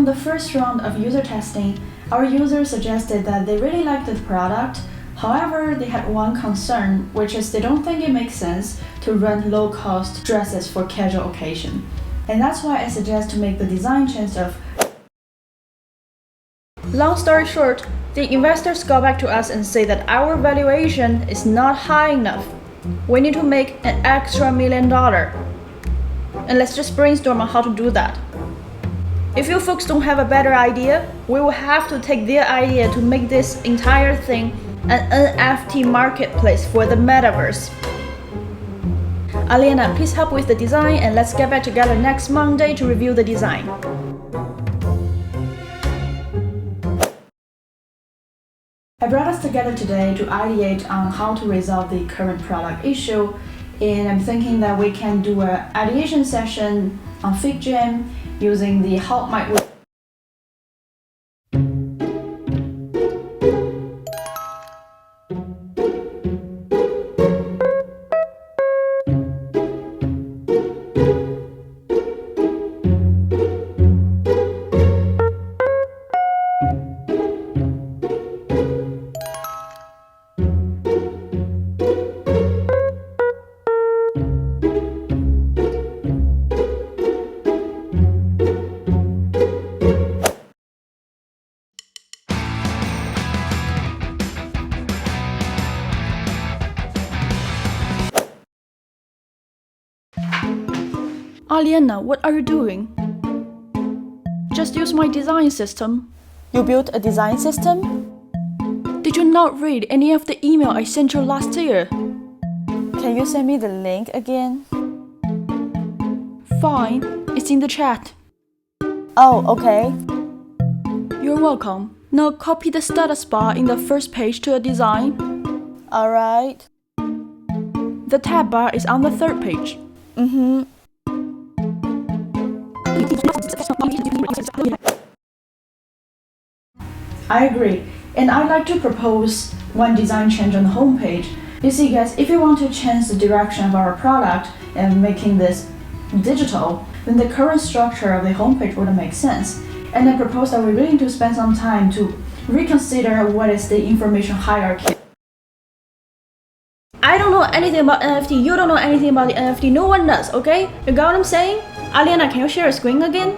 the first round of user testing, our users suggested that they really liked the product. However, they had one concern, which is they don't think it makes sense to run low-cost dresses for casual occasion. And that's why I suggest to make the design change of. Long story short, the investors got back to us and say that our valuation is not high enough. We need to make an extra $1 million. And let's just brainstorm on how to do that. If you folks don't have a better idea, we will have to take their idea to make this entire thing an NFT marketplace for the metaverse. Aliena, please help with the design and let's get back together next Monday to review the design. I brought us together today to ideate on how to resolve the current product issue, and I'm thinking that we can do an ideation session on FigJam using the How Might We. Aliena, what are you doing? Just use my design system. You built a design system? Did you not read any of the email I sent you last year? Can you send me the link again? Fine, it's in the chat. Oh, okay. You're welcome. Now copy the status bar in the first page to a design. Alright. The tab bar is on the third page. I agree, and I'd like to propose one design change on the homepage. You see guys, if you want to change the direction of our product and making this digital, then the current structure of the homepage wouldn't make sense. And I propose that we really need to spend some time to reconsider what is the information hierarchy. I don't know anything about NFT, you don't know anything about the NFT, no one does, okay? You got what I'm saying? Aliena, can you share your screen again?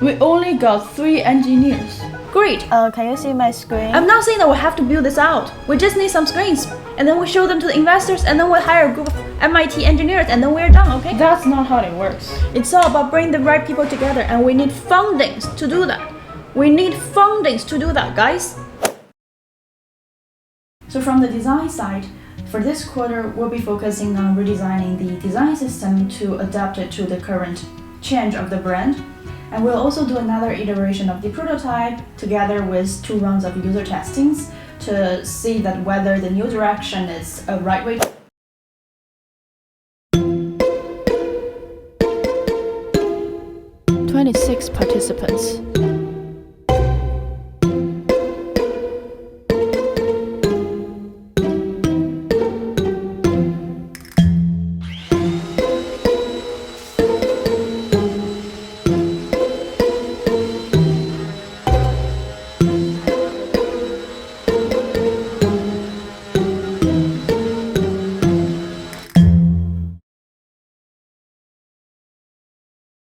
We only got 3 engineers. Great. Can you see my screen? I'm not saying that we have to build this out. We just need some screens. And then we show them to the investors and then we hire a group of MIT engineers and then we're done, okay? That's not how it works. It's all about bringing the right people together and we need fundings to do that. We need fundings to do that, guys. So from the design side, for this quarter, we'll be focusing on redesigning the design system to adapt it to the current change of the brand. And we'll also do another iteration of the prototype together with 2 rounds of user testings to see that whether the new direction is a right way. 26 participants.